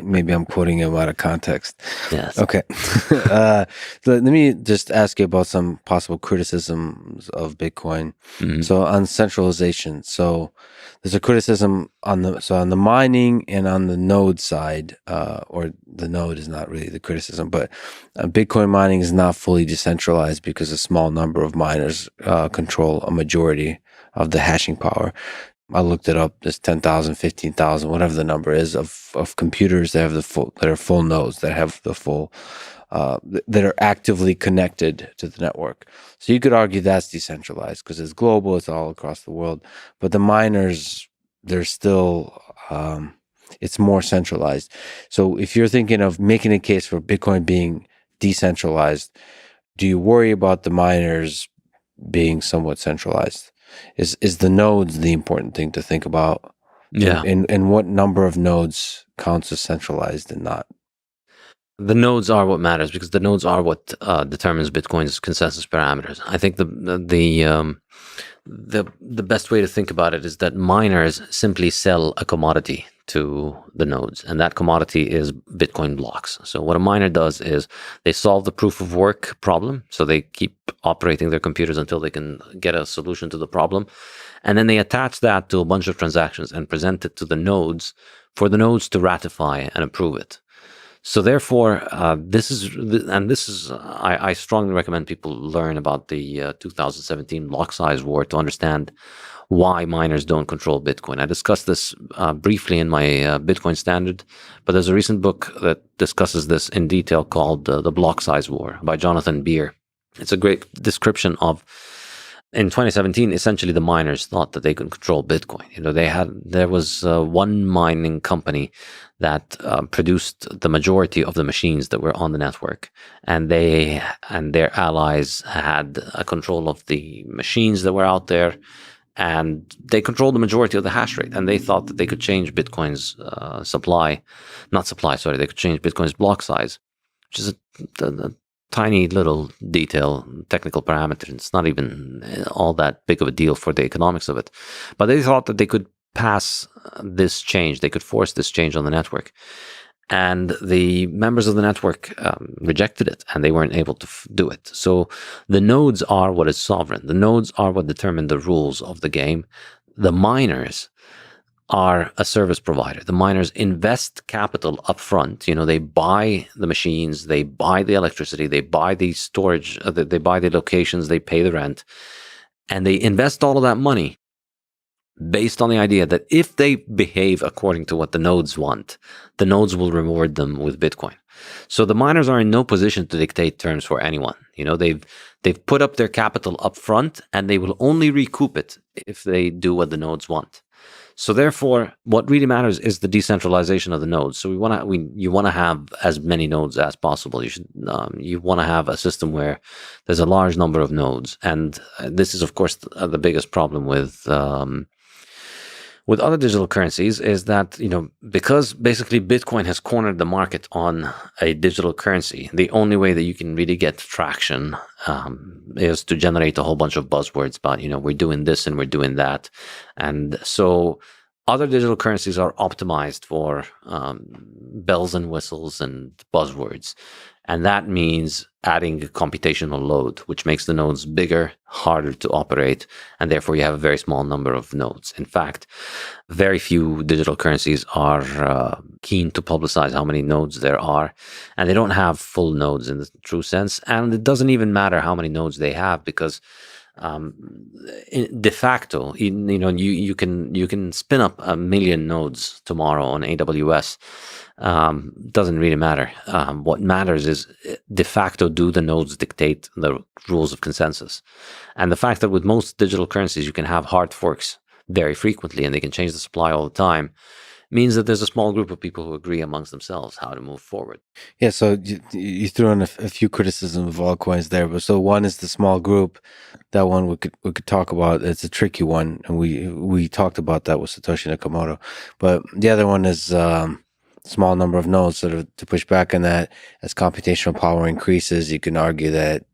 Maybe I'm quoting him out of context. Yes. Okay. Let me just ask you about some possible criticisms of Bitcoin. Mhm. So on centralization, so there's a criticism on the mining and on the node side, or the node is not really the criticism, but Bitcoin mining is not fully decentralized because a small number of miners control a majority of the hashing power. I looked it up. There's 10,000, 15,000, whatever the number is, of computers that are full nodes, that have the full, that are actively connected to the network. So you could argue that's decentralized because it's global, it's all across the world. But the miners, they're still, it's more centralized. So if you're thinking of making a case for Bitcoin being decentralized, do you worry about the miners being somewhat centralized? Is the nodes the important thing to think about? Yeah. And what number of nodes counts as centralized and not? The nodes are what matters, because the nodes are what determines Bitcoin's consensus parameters. I think the best way to think about it is that miners simply sell a commodity to the nodes, and that commodity is Bitcoin blocks. So what a miner does is they solve the proof of work problem. So they keep operating their computers until they can get a solution to the problem. And then they attach that to a bunch of transactions and present it to the nodes for the nodes to ratify and approve it. So therefore, I strongly recommend people learn about the 2017 block size war to understand why miners don't control Bitcoin. I discussed this briefly in my Bitcoin Standard, but there's a recent book that discusses this in detail called The Block Size War by Jonathan Beer. It's a great description of, in 2017, essentially the miners thought that they could control Bitcoin. There was one mining company that produced the majority of the machines that were on the network, and they and their allies had a control of the machines that were out there, and they controlled the majority of the hash rate. And they thought that they could change Bitcoin's they could change Bitcoin's block size, which is a tiny little detail, technical parameter. It's not even all that big of a deal for the economics of it. But they thought that they could pass this change. They could force this change on the network. And the members of the network rejected it, and they weren't able to do it. So the nodes are what is sovereign. The nodes are what determine the rules of the game. The miners are a service provider. The miners invest capital up front. They buy the machines, they buy the electricity, they buy the storage, they buy the locations, they pay the rent, and they invest all of that money based on the idea that if they behave according to what the nodes want, the nodes will reward them with Bitcoin. So the miners are in no position to dictate terms for anyone. They've put up their capital up front, and they will only recoup it if they do what the nodes want. So therefore, what really matters is the decentralization of the nodes. So you want to have as many nodes as possible. You want to have a system where there's a large number of nodes, and this is, of course, the biggest problem with other digital currencies is that, because basically Bitcoin has cornered the market on a digital currency, the only way that you can really get traction is to generate a whole bunch of buzzwords about, we're doing this and we're doing that. And so other digital currencies are optimized for bells and whistles and buzzwords. And that means adding a computational load, which makes the nodes bigger, harder to operate, and therefore you have a very small number of nodes. In fact, very few digital currencies are keen to publicize how many nodes there are, and they don't have full nodes in the true sense. And it doesn't even matter how many nodes they have, because de facto, you can spin up 1 million nodes tomorrow on AWS. Doesn't really matter. What matters is, de facto, do the nodes dictate the rules of consensus? And the fact that with most digital currencies you can have hard forks very frequently and they can change the supply all the time means that there's a small group of people who agree amongst themselves how to move forward. Yeah, so you threw in a few criticisms of altcoins there, but so one is the small group. That one we could talk about. It's a tricky one, and we talked about that with Satoshi Nakamoto. But the other one is small number of nodes. So to push back on that, as computational power increases, you can argue that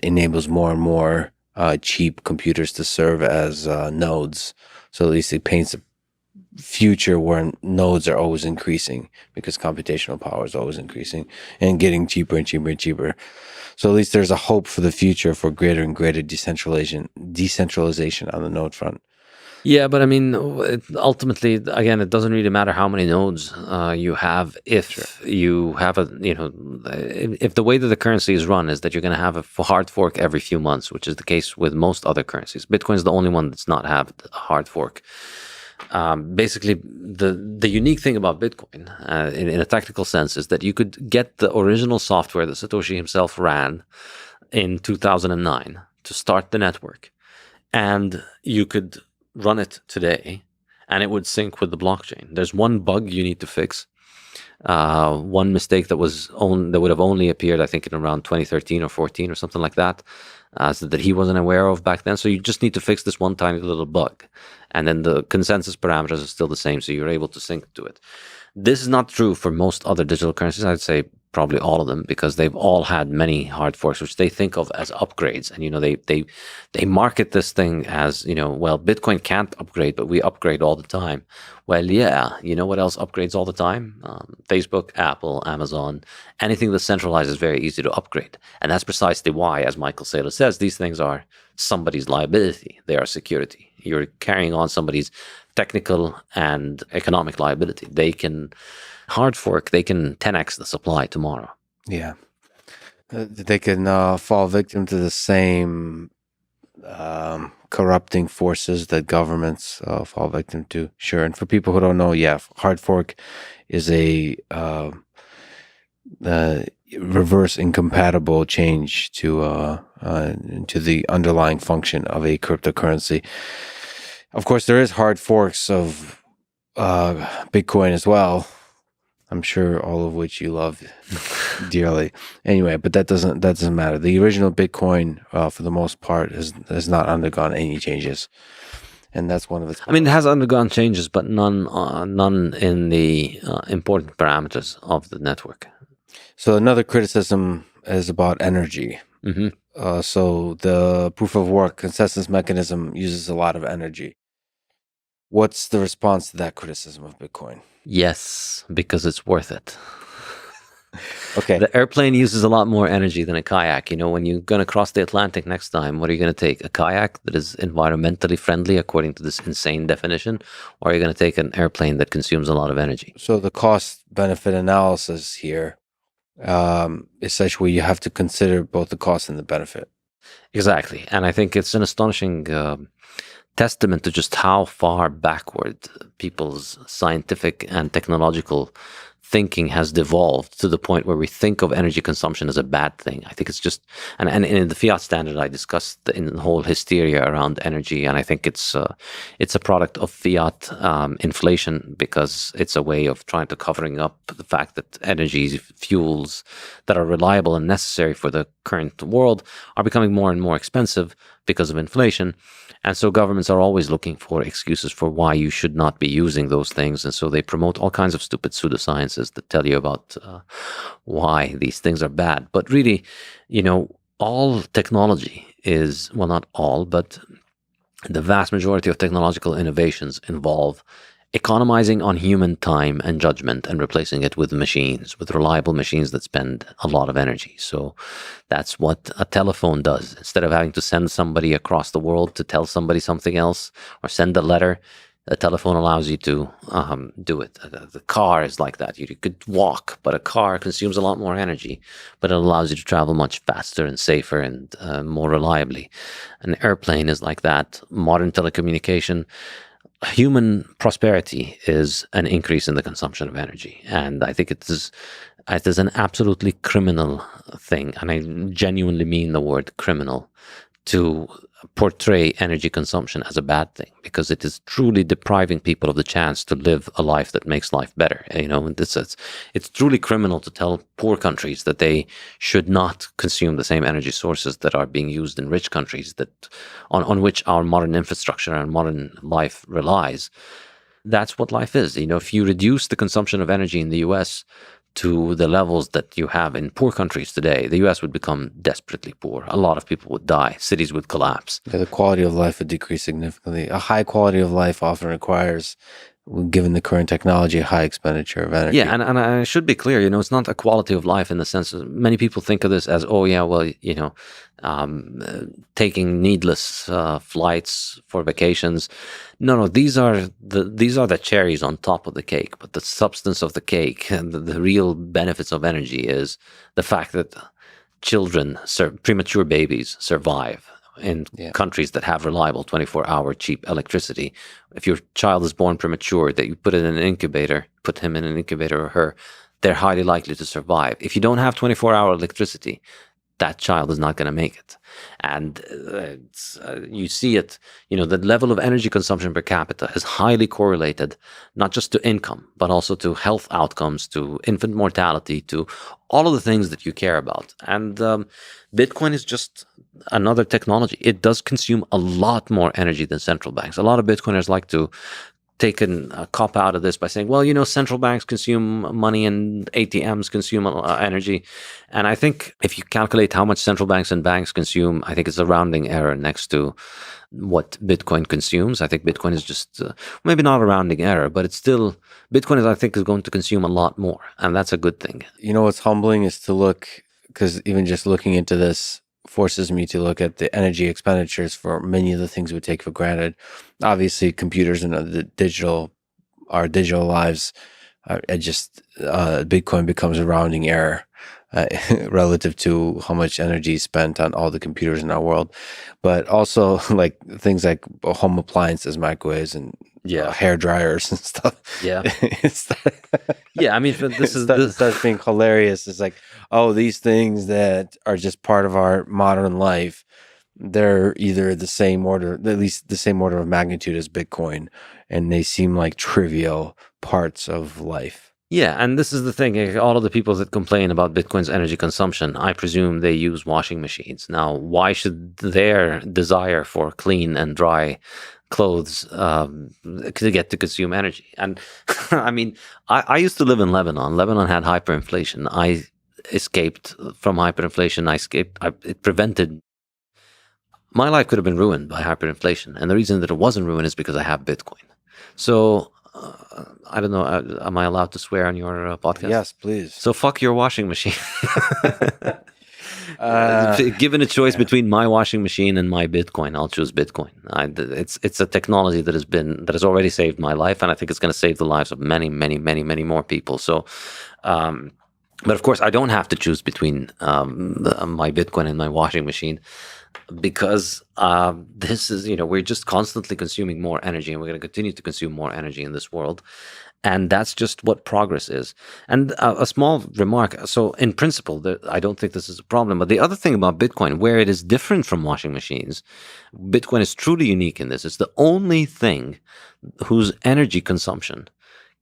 enables more and more cheap computers to serve as nodes. So at least it paints a future where nodes are always increasing because computational power is always increasing and getting cheaper and cheaper and cheaper. So at least there's a hope for the future for greater and greater decentralization on the node front. Yeah, but I mean, ultimately, again, it doesn't really matter how many nodes you have if you have if the way that the currency is run is that you're going to have a hard fork every few months, which is the case with most other currencies. Bitcoin is the only one that's not have a hard fork. Basically, the unique thing about Bitcoin, in a technical sense, is that you could get the original software that Satoshi himself ran in 2009 to start the network, and you could run it today, and it would sync with the blockchain. There's one bug you need to fix. One mistake that would have only appeared, I think, in around 2013 or 14 or something like that, so that he wasn't aware of back then. So you just need to fix this one tiny little bug, and then the consensus parameters are still the same, so you're able to sync to it. This is not true for most other digital currencies. I'd say probably all of them, because they've all had many hard forks, which they think of as upgrades. And, they market this thing as, well, Bitcoin can't upgrade, but we upgrade all the time. Well, yeah, you know what else upgrades all the time? Facebook, Apple, Amazon, anything that's centralized is very easy to upgrade. And that's precisely why, as Michael Saylor says, these things are somebody's liability. They are security. You're carrying on somebody's technical and economic liability. They can hard fork, they can 10x the supply tomorrow. Yeah. They can fall victim to the same corrupting forces that governments fall victim to. Sure. And for people who don't know, hard fork is a reverse incompatible change to the underlying function of a cryptocurrency. Of course, there is hard forks of Bitcoin as well. I'm sure all of which you love dearly. Anyway, but that doesn't matter. The original Bitcoin, for the most part, has not undergone any changes, and that's one of its. I mean, it has undergone changes, but none in the important parameters of the network. So another criticism is about energy. Mm-hmm. So the proof of work consensus mechanism uses a lot of energy. What's the response to that criticism of Bitcoin? Yes, because it's worth it. Okay. The airplane uses a lot more energy than a kayak. When you're going to cross the Atlantic next time, what are you going to take? A kayak that is environmentally friendly according to this insane definition? Or are you going to take an airplane that consumes a lot of energy? So the cost-benefit analysis here is such where you have to consider both the cost and the benefit. Exactly. And I think it's an astonishing testament to just how far backward people's scientific and technological thinking has devolved to the point where we think of energy consumption as a bad thing. I think it's just, and in the fiat standard, I discussed the whole hysteria around energy, and I think it's a product of fiat inflation, because it's a way of trying to covering up the fact that energy fuels that are reliable and necessary for the current world are becoming more and more expensive because of inflation. And so governments are always looking for excuses for why you should not be using those things. And so they promote all kinds of stupid pseudosciences that tell you about why these things are bad. But really, all technology is, well, not all, but the vast majority of technological innovations involve economizing on human time and judgment and replacing it with machines, with reliable machines that spend a lot of energy. So that's what a telephone does. Instead of having to send somebody across the world to tell somebody something else or send a letter, a telephone allows you to do it. The car is like that. You could walk, but a car consumes a lot more energy, but it allows you to travel much faster and safer and more reliably. An airplane is like that. Modern telecommunication. Human prosperity is an increase in the consumption of energy. And I think it is an absolutely criminal thing, and I genuinely mean the word criminal, to portray energy consumption as a bad thing, because it is truly depriving people of the chance to live a life that makes life better. It's truly criminal to tell poor countries that they should not consume the same energy sources that are being used in rich countries, that on which our modern infrastructure and modern life relies. That's what life is. If you reduce the consumption of energy in the US to the levels that you have in poor countries today, the US would become desperately poor. A lot of people would die. Cities would collapse. Yeah, the quality of life would decrease significantly. A high quality of life often requires given the current technology, high expenditure of energy. Yeah, and I should be clear, it's not a quality of life in the sense that many people think of this as, oh yeah, well, taking needless flights for vacations. No, these are the cherries on top of the cake. But the substance of the cake and the real benefits of energy is the fact that children, premature babies, survive in countries that have reliable 24-hour cheap electricity. If your child is born premature, that you put him in an incubator or her, they're highly likely to survive. If you don't have 24-hour electricity, that child is not going to make it. And you see it, the level of energy consumption per capita is highly correlated, not just to income, but also to health outcomes, to infant mortality, to all of the things that you care about. And Bitcoin is just another technology. It does consume a lot more energy than central banks. A lot of Bitcoiners like to take a cop out of this by saying, well, central banks consume money and ATMs consume energy. And I think if you calculate how much central banks and banks consume, I think it's a rounding error next to what Bitcoin consumes. I think Bitcoin is just, maybe not a rounding error, but it's still, Bitcoin I think is going to consume a lot more. And that's a good thing. What's humbling is to look, because even just looking into this forces me to look at the energy expenditures for many of the things we take for granted. Obviously, computers and our digital lives, Bitcoin becomes a rounding error relative to how much energy is spent on all the computers in our world. But also like things like home appliances, microwaves, and hair dryers and stuff. Yeah. Yeah, I mean, this starts being hilarious. It's like, oh, these things that are just part of our modern life, they're either the same order, at least the same order of magnitude as Bitcoin, and they seem like trivial parts of life. Yeah, and this is the thing. All of the people that complain about Bitcoin's energy consumption, I presume they use washing machines. Now, why should their desire for clean and dry clothes to get to consume energy? And I mean, I used to live in Lebanon. Lebanon had hyperinflation. I escaped from hyperinflation. It prevented, my life could have been ruined by hyperinflation. And the reason that it wasn't ruined is because I have Bitcoin. So I don't know, am I allowed to swear on your podcast? Yes, please. So fuck your washing machine. Given a choice between my washing machine and my Bitcoin, I'll choose Bitcoin. It's a technology that has already saved my life, and I think it's going to save the lives of many, many, many, many more people. So, but of course, I don't have to choose between my Bitcoin and my washing machine, because this is, we're just constantly consuming more energy, and we're going to continue to consume more energy in this world. And that's just what progress is. And a small remark. So in principle, I don't think this is a problem. But the other thing about Bitcoin, where it is different from washing machines, Bitcoin is truly unique in this. It's the only thing whose energy consumption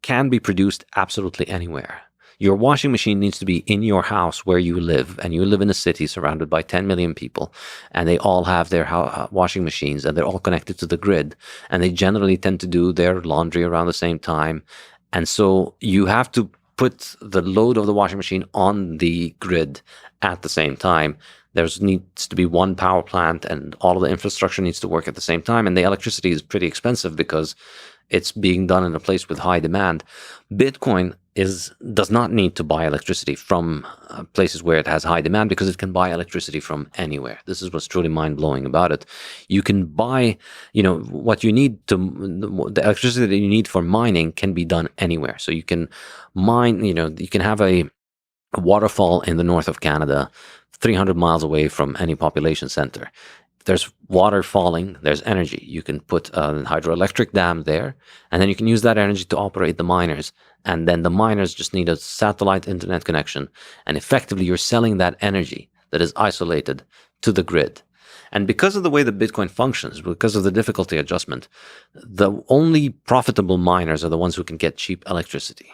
can be produced absolutely anywhere. Your washing machine needs to be in your house where you live, and you live in a city surrounded by 10 million people, and they all have their washing machines, and they're all connected to the grid, and they generally tend to do their laundry around the same time. And so you have to put the load of the washing machine on the grid at the same time. There needs to be one power plant, and all of the infrastructure needs to work at the same time. And the electricity is pretty expensive because it's being done in a place with high demand. Bitcoin does not need to buy electricity from places where it has high demand, because it can buy electricity from anywhere. This is what's truly mind-blowing about it. You can buy, what you need the electricity that you need for mining can be done anywhere. So you can mine, you can have a waterfall in the north of Canada, 300 miles away from any population center. There's water falling, there's energy. You can put a hydroelectric dam there, and then you can use that energy to operate the miners. And then the miners just need a satellite internet connection. And effectively, you're selling that energy that is isolated to the grid. And because of the way that Bitcoin functions, because of the difficulty adjustment, the only profitable miners are the ones who can get cheap electricity.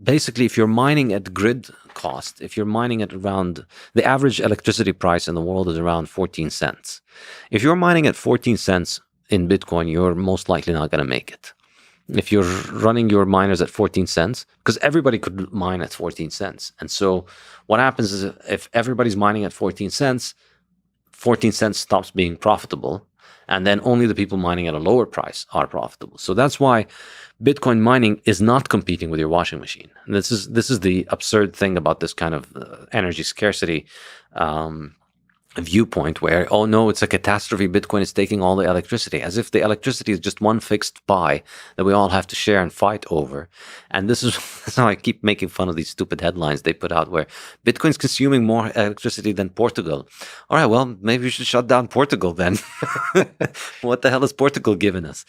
Basically, if you're mining at grid cost, if you're mining at around, the average electricity price in the world is around 14 cents. If you're mining at 14 cents in Bitcoin, you're most likely not going to make it. If you're running your miners at 14 cents, because everybody could mine at 14 cents. And so what happens is, if everybody's mining at 14 cents stops being profitable. And then only the people mining at a lower price are profitable. So that's why Bitcoin mining is not competing with your washing machine. And this is the absurd thing about this kind of energy scarcity viewpoint, where, oh no, it's a catastrophe, Bitcoin is taking all the electricity, as if the electricity is just one fixed pie that we all have to share and fight over. And this is how I keep making fun of these stupid headlines they put out, where Bitcoin's consuming more electricity than Portugal. All right, well, maybe we should shut down Portugal then. What the hell is Portugal giving us?